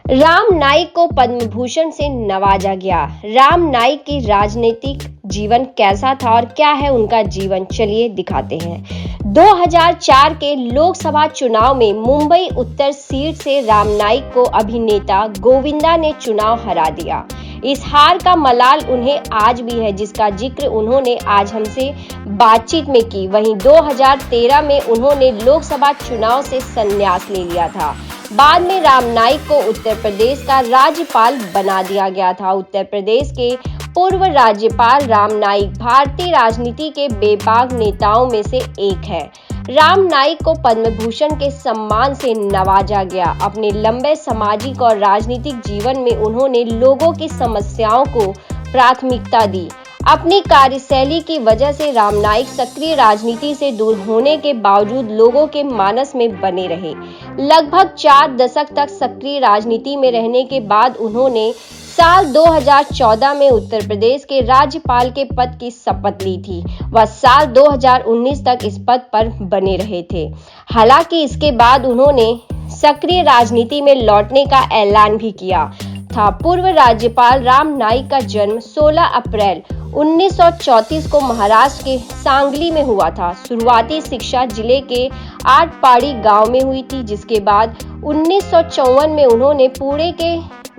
राम नाईक को पद्म भूषण से नवाजा गया। राम नाईक की राजनीतिक जीवन कैसा था और क्या है उनका जीवन, चलिए दिखाते हैं। 2004 के लोकसभा चुनाव में मुंबई उत्तर सीट से राम नाईक को अभिनेता गोविंदा ने चुनाव हरा दिया। इस हार का मलाल उन्हें आज भी है, जिसका जिक्र उन्होंने आज हमसे बातचीत में की। वहीं 2013 में उन्होंने लोकसभा चुनाव से संन्यास ले लिया था। बाद में राम नाईक को उत्तर प्रदेश का राज्यपाल बना दिया गया था। उत्तर प्रदेश के पूर्व राज्यपाल राम नाईक भारतीय राजनीति के बेबाक नेताओं में से एक है। राम नाईक को पद्म भूषण के सम्मान से नवाजा गया। अपने लंबे सामाजिक और राजनीतिक जीवन में उन्होंने लोगों की समस्याओं को प्राथमिकता दी। अपनी कार्यशैली की वजह से राम नाईक सक्रिय राजनीति से दूर होने के बावजूद लोगों के मानस में बने रहे। लगभग 4 दशक तक सक्रिय राजनीति में रहने के बाद उन्होंने साल 2014 में उत्तर प्रदेश के राज्यपाल के पद की शपथ ली थी। वह साल 2019 तक इस पद पर बने रहे थे। हालांकि इसके बाद उन्होंने सक्रिय राजनीति में लौटने का ऐलान भी किया था। पूर्व राज्यपाल राम नाईक का जन्म 16 अप्रैल 1934 को महाराष्ट्र के सांगली में हुआ था। शुरुआती शिक्षा जिले के आटपाड़ी गांव में हुई थी, जिसके बाद 1954 में उन्होंने पुणे के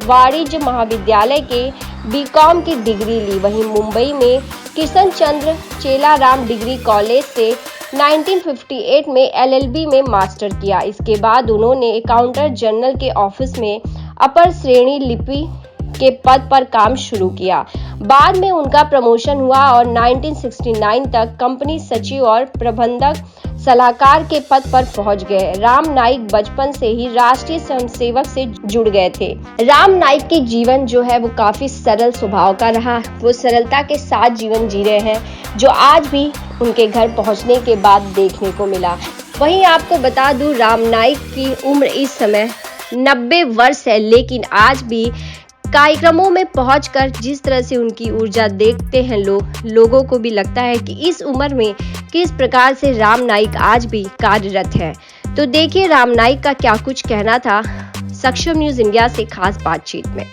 वाणिज्य महाविद्यालय के बीकॉम की डिग्री ली। वहीं मुंबई में किशन चंद्र चेलाराम डिग्री कॉलेज से 1958 में एलएलबी में मास्टर किया। इसके बाद उन्होंने अकाउंटेंट जनरल के ऑफिस में अपर श्रेणी लिपि के पद पर काम शुरू किया। बाद में उनका प्रमोशन हुआ और 1969 तक कंपनी सचिव और प्रबंधक सलाहकार के पद पर पहुंच गए। राम नाईक बचपन से ही राष्ट्रीय स्वयंसेवक से जुड़ गए थे। राम नाईक की जीवन जो है वो काफी सरल स्वभाव का रहा। वो सरलता के साथ जीवन जी रहे हैं, जो आज भी उनके घर पहुंचने के बाद देखने को मिला। वहीं आपको बता दूं, राम नाईक की उम्र इस समय 90 वर्ष है, लेकिन आज भी कार्यक्रमों में पहुंचकर जिस तरह से उनकी ऊर्जा देखते हैं लोगों को भी लगता है कि इस उम्र में किस प्रकार से राम नाईक आज भी कार्यरत है। तो देखिए राम नाईक का क्या कुछ कहना था सक्षम न्यूज इंडिया से खास बातचीत में।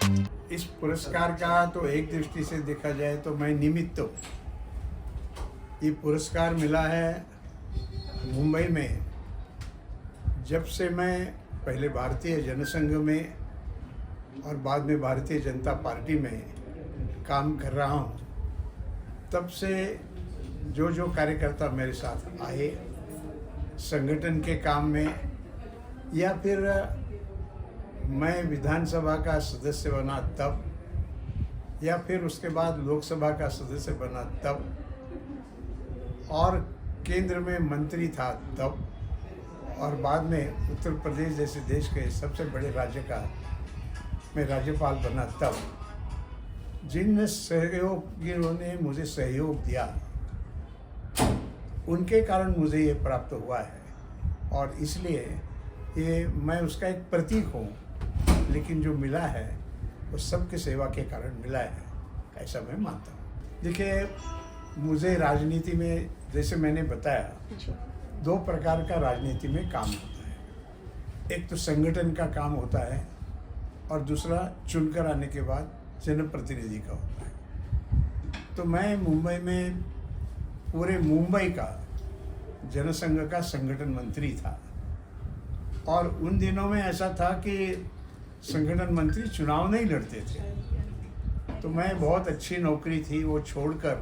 इस पुरस्कार का तो एक दृष्टि से देखा जाए तो मैं निमित्त हूँ। ये पुरस्कार मिला है मुंबई में। जब से मैं पहले भारतीय जनसंघ में और बाद में भारतीय जनता पार्टी में काम कर रहा हूँ, तब से जो कार्यकर्ता मेरे साथ आए संगठन के काम में, या फिर मैं विधानसभा का सदस्य बना तब, या फिर उसके बाद लोकसभा का सदस्य बना तब, और केंद्र में मंत्री था तब, और बाद में उत्तर प्रदेश जैसे देश के सबसे बड़े राज्य का मैं राज्यपाल बना तब, जिन सहयोगियों ने मुझे सहयोग दिया उनके कारण मुझे ये प्राप्त हुआ है, और इसलिए ये मैं उसका एक प्रतीक हूँ। लेकिन जो मिला है वो सबके सेवा के कारण मिला है, ऐसा मैं मानता हूँ। देखिए, मुझे राजनीति में, जैसे मैंने बताया, 2 प्रकार का राजनीति में काम होता है। एक तो संगठन का काम होता है और दूसरा चुनकर आने के बाद जनप्रतिनिधि का होता है। तो मैं मुंबई में पूरे मुंबई का जनसंघ का संगठन मंत्री था, और उन दिनों में ऐसा था कि संगठन मंत्री चुनाव नहीं लड़ते थे। तो मैं बहुत अच्छी नौकरी थी वो छोड़कर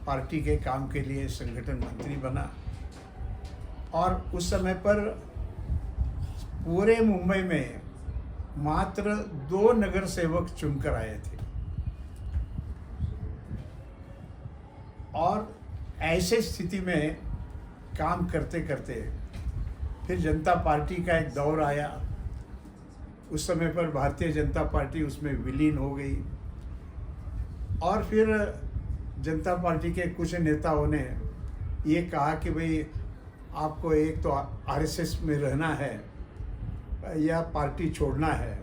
पार्टी के काम के लिए संगठन मंत्री बना, और उस समय पर पूरे मुंबई में मात्र 2 नगर सेवक चुनकर आए थे। और ऐसे स्थिति में काम करते करते फिर जनता पार्टी का एक दौर आया। उस समय पर भारतीय जनता पार्टी उसमें विलीन हो गई, और फिर जनता पार्टी के कुछ नेताओं ने ये कहा कि भाई आपको एक तो आरएसएस में रहना है या पार्टी छोड़ना है।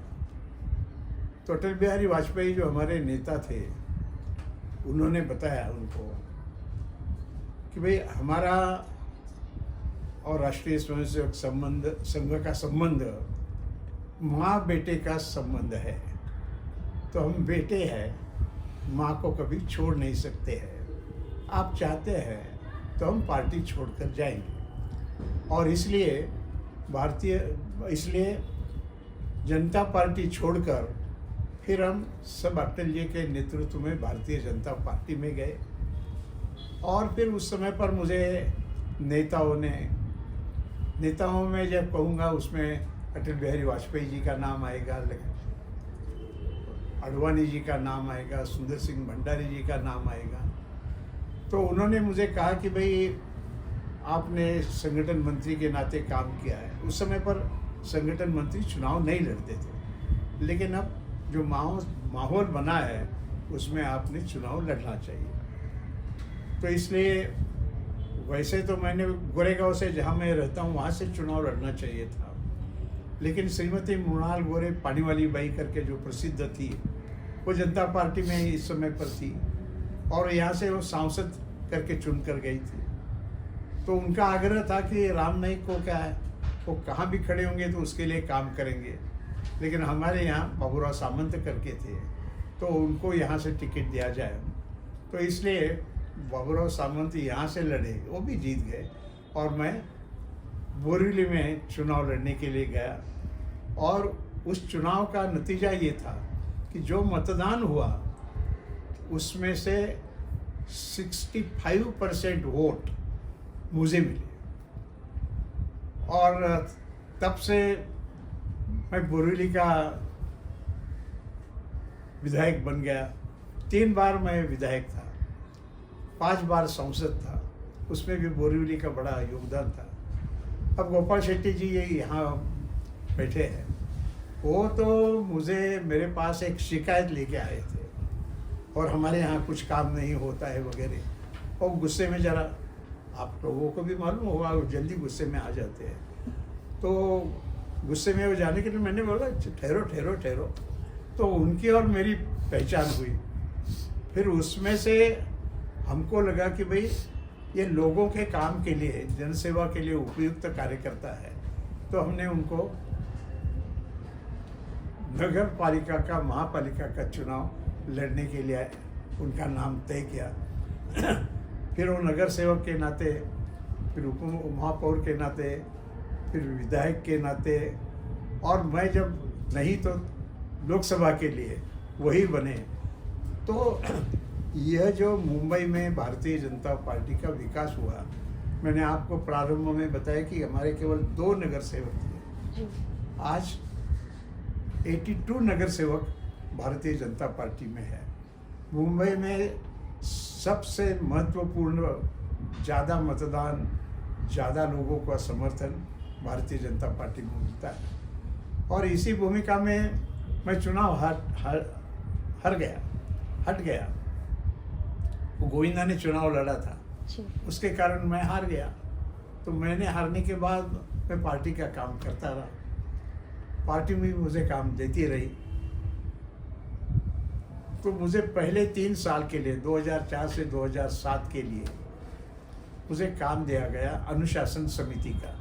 तो अटल बिहारी वाजपेयी जो हमारे नेता थे, उन्होंने बताया उनको कि भाई हमारा और राष्ट्रीय स्वयंसेवक संघ का संबंध माँ बेटे का संबंध है, तो हम बेटे हैं, माँ को कभी छोड़ नहीं सकते हैं। आप चाहते हैं तो हम पार्टी छोड़कर जाएंगे, और इसलिए जनता पार्टी छोड़कर फिर हम सब अटल जी के नेतृत्व में भारतीय जनता पार्टी में गए। और फिर उस समय पर मुझे नेताओं में जब कहूँगा उसमें अटल बिहारी वाजपेयी जी का नाम आएगा, अडवाणी जी का नाम आएगा, सुंदर सिंह भंडारी जी का नाम आएगा। तो उन्होंने मुझे कहा कि भाई आपने संगठन मंत्री के नाते काम किया है। उस समय पर संगठन मंत्री चुनाव नहीं लड़ते थे, लेकिन अब जो माहौल बना है उसमें आपने चुनाव लड़ना चाहिए। तो इसलिए वैसे तो मैंने गोरेगांव से, जहाँ मैं रहता हूँ, वहाँ से चुनाव लड़ना चाहिए था, लेकिन श्रीमती मृणाल गोरे पानीवाली बाई करके जो प्रसिद्ध थी, वो जनता पार्टी में इस समय पर थी, और यहाँ से वो सांसद करके चुन कर गई थी। तो उनका आग्रह था कि राम नाईक को क्या है, वो कहाँ भी खड़े होंगे तो उसके लिए काम करेंगे। लेकिन हमारे यहाँ बाबूराव सामंत करके थे, तो उनको यहाँ से टिकट दिया जाए। तो इसलिए बाबूराव सामंत यहाँ से लड़े, वो भी जीत गए, और मैं बोरीवली में चुनाव लड़ने के लिए गया। और उस चुनाव का नतीजा ये था कि जो मतदान हुआ उसमें से 65% वोट मुझे मिले, और तब से मैं बोरीवली का विधायक बन गया। 3 बार मैं विधायक था, 5 बार सांसद था, उसमें भी बोरीवली का बड़ा योगदान था। अब गोपाल शेट्टी जी ये यहाँ बैठे हैं, वो तो मेरे पास एक शिकायत लेके आए थे, और हमारे यहाँ कुछ काम नहीं होता है वगैरह, और गुस्से में ज़रा, आप लोगों को भी मालूम होगा, वो जल्दी गुस्से में आ जाते हैं। तो गुस्से में वो जाने के लिए मैंने बोला ठहरो ठहरो ठहरो, तो उनकी और मेरी पहचान हुई। फिर उसमें से हमको लगा कि भाई ये लोगों के काम के लिए, जनसेवा के लिए उपयुक्त कार्यकर्ता है, तो हमने उनको नगर पालिका का, महापालिका का चुनाव लड़ने के लिए उनका नाम तय किया। फिर वो नगर सेवक के नाते, फिर उप महापौर के नाते, फिर विधायक के नाते, और मैं जब नहीं तो लोकसभा के लिए वही बने। तो यह जो मुंबई में भारतीय जनता पार्टी का विकास हुआ, मैंने आपको प्रारंभ में बताया कि हमारे केवल 2 नगर सेवक थे, आज 82 नगर सेवक भारतीय जनता पार्टी में है। मुंबई में सबसे महत्वपूर्ण, ज़्यादा मतदान, ज़्यादा लोगों का समर्थन भारतीय जनता पार्टी में मिलता है, और इसी भूमिका में मैं चुनाव हट गया। वो गोविंदा ने चुनाव लड़ा था, उसके कारण मैं हार गया। तो मैंने हारने के बाद मैं पार्टी का काम करता रहा, पार्टी भी मुझे काम देती रही। तो मुझे पहले 3 साल के लिए, 2004 से 2007 के लिए मुझे काम दिया गया अनुशासन समिति का।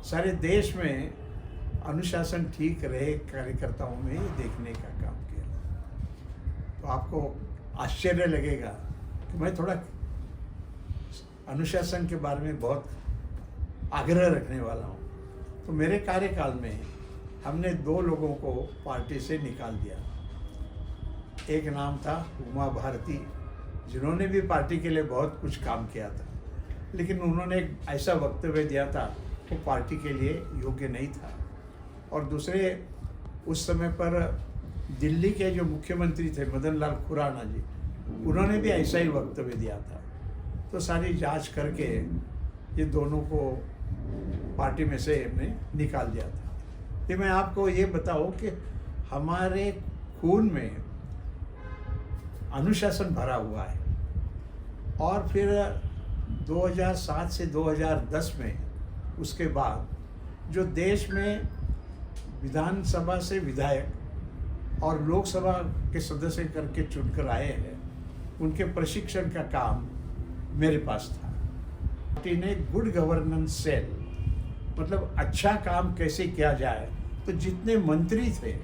सारे देश में अनुशासन ठीक रहे कार्यकर्ताओं में देखने का काम किया। तो आपको आश्चर्य लगेगा कि मैं थोड़ा अनुशासन के बारे में बहुत आग्रह रखने वाला हूँ। तो मेरे कार्यकाल में हमने 2 लोगों को पार्टी से निकाल दिया। एक नाम था उमा भारती, जिन्होंने भी पार्टी के लिए बहुत कुछ काम किया था, लेकिन उन्होंने एक ऐसा वक्तव्य दिया था वो पार्टी के लिए योग्य नहीं था। और दूसरे, उस समय पर दिल्ली के जो मुख्यमंत्री थे मदन लाल खुराना जी, उन्होंने भी ऐसा ही वक्तव्य दिया था। तो सारी जांच करके ये दोनों को पार्टी में से हमने निकाल दिया था। कि मैं आपको ये बताऊं कि हमारे खून में अनुशासन भरा हुआ है। और फिर 2007 से 2010 में, उसके बाद जो देश में विधानसभा से विधायक और लोकसभा के सदस्य करके चुनकर आए हैं, उनके प्रशिक्षण का काम मेरे पास था। पार्टी ने गुड गवर्नेंस सेल, मतलब अच्छा काम कैसे किया जाए तो जितने मंत्री थे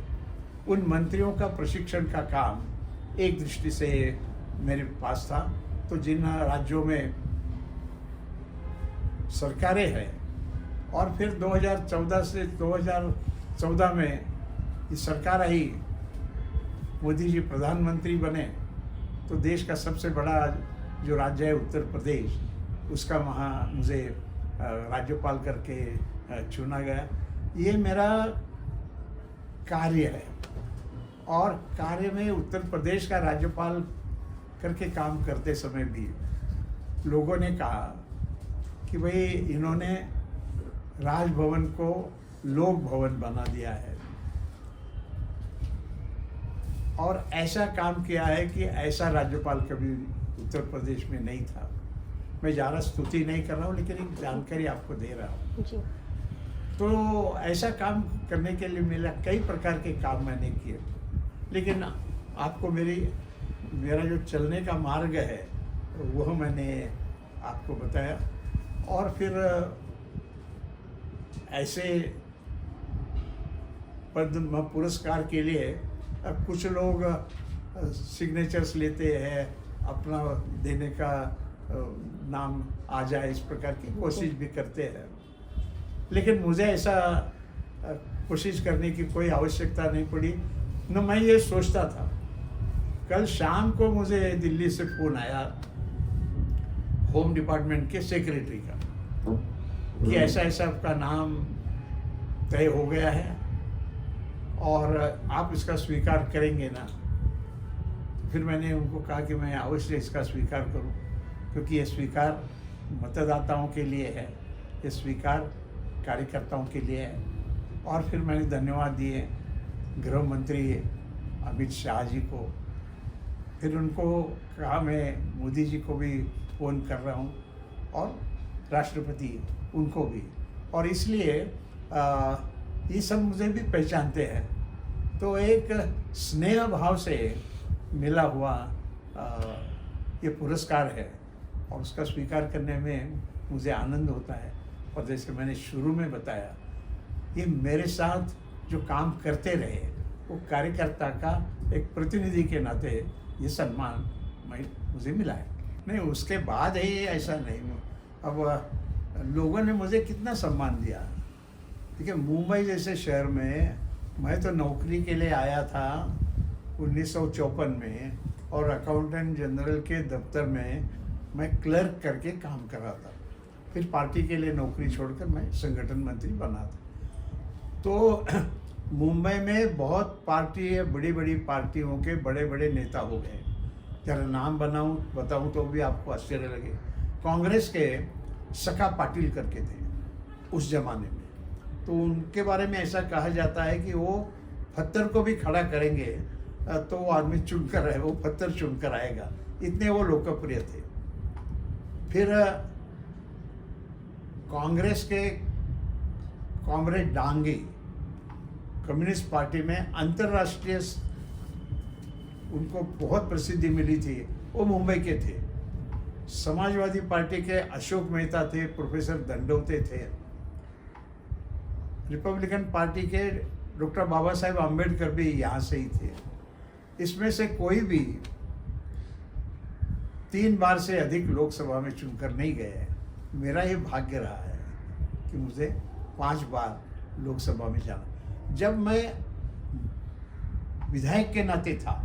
उन मंत्रियों का प्रशिक्षण का काम एक दृष्टि से मेरे पास था। तो जिन राज्यों में सरकारें हैं, और फिर 2014 से 2014 में ये सरकार आई, मोदी जी प्रधानमंत्री बने, तो देश का सबसे बड़ा जो राज्य है उत्तर प्रदेश, उसका वहाँ मुझे राज्यपाल करके चुना गया। ये मेरा कार्य है, और कार्य में उत्तर प्रदेश का राज्यपाल करके काम करते समय भी लोगों ने कहा कि भाई इन्होंने राजभवन को लोक भवन बना दिया है, और ऐसा काम किया है कि ऐसा राज्यपाल कभी उत्तर प्रदेश में नहीं था। मैं ज़्यादा स्तुति नहीं कर रहा हूँ, लेकिन एक जानकारी आपको दे रहा हूँ। तो ऐसा काम करने के लिए मिला, कई प्रकार के काम मैंने किए, लेकिन आपको मेरा जो चलने का मार्ग है वह मैंने आपको बताया। और फिर ऐसे पद्म पुरस्कार के लिए कुछ लोग सिग्नेचर्स लेते हैं, अपना देने का नाम आ जाए, इस प्रकार की कोशिश भी करते हैं, लेकिन मुझे ऐसा कोशिश करने की कोई आवश्यकता नहीं पड़ी। न मैं ये सोचता था। कल शाम को मुझे दिल्ली से फ़ोन आया होम डिपार्टमेंट के सेक्रेटरी का कि ऐसा ऐसा आपका नाम तय हो गया है और आप इसका स्वीकार करेंगे ना। फिर मैंने उनको कहा कि मैं अवश्य इसका स्वीकार करूं, क्योंकि ये स्वीकार मतदाताओं के लिए है, ये स्वीकार कार्यकर्ताओं के लिए है। और फिर मैंने धन्यवाद दिए गृह मंत्री अमित शाह जी को। फिर उनको कहा मैं मोदी जी को भी फ़ोन कर रहा हूँ और राष्ट्रपति उनको भी, और इसलिए ये सब मुझे भी पहचानते हैं। तो एक स्नेह भाव से मिला हुआ ये पुरस्कार है, और उसका स्वीकार करने में मुझे आनंद होता है। और जैसे मैंने शुरू में बताया, ये मेरे साथ जो काम करते रहे वो कार्यकर्ता का एक प्रतिनिधि के नाते ये सम्मान मुझे मिला है। नहीं, उसके बाद ही ऐसा नहीं। अब लोगों ने मुझे कितना सम्मान दिया। देखिए, मुंबई जैसे शहर में मैं तो नौकरी के लिए आया था 1954 में, और अकाउंटेंट जनरल के दफ्तर में मैं क्लर्क करके काम कर रहा था। फिर पार्टी के लिए नौकरी छोड़कर मैं संगठन मंत्री बना था। तो मुंबई में बहुत पार्टी है, बड़ी बड़ी पार्टियों के बड़े बड़े नेता हो गए। जरा नाम बताऊं तो भी आपको आश्चर्य लगे। कांग्रेस के सका पाटिल करके थे उस जमाने में, तो उनके बारे में ऐसा कहा जाता है कि वो पत्थर को भी खड़ा करेंगे तो वो आदमी चुनकर है, वो पत्थर चुनकर आएगा, इतने वो लोकप्रिय थे। फिर कांग्रेस के कॉमरेड डांगे कम्युनिस्ट पार्टी में अंतर्राष्ट्रीय उनको बहुत प्रसिद्धि मिली थी, वो मुंबई के थे। समाजवादी पार्टी के अशोक मेहता थे, प्रोफेसर दंडोते थे। रिपब्लिकन पार्टी के डॉक्टर बाबा साहेब आम्बेडकर भी यहाँ से ही थे। इसमें से कोई भी 3 बार से अधिक लोकसभा में चुनकर नहीं गए। मेरा ये भाग्य रहा है कि मुझे 5 बार लोकसभा में जाना। जब मैं विधायक के नाते था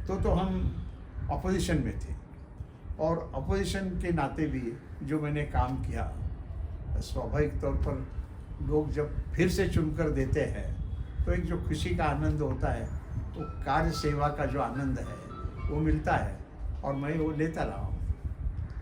तो हम अपोजिशन में थे, और अपोजिशन के नाते भी जो मैंने काम किया, स्वाभाविक तौर पर लोग जब फिर से चुनकर देते हैं तो एक जो खुशी का आनंद होता है, वो कार्य सेवा का जो आनंद है वो मिलता है, और मैं वो लेता रहा हूँ।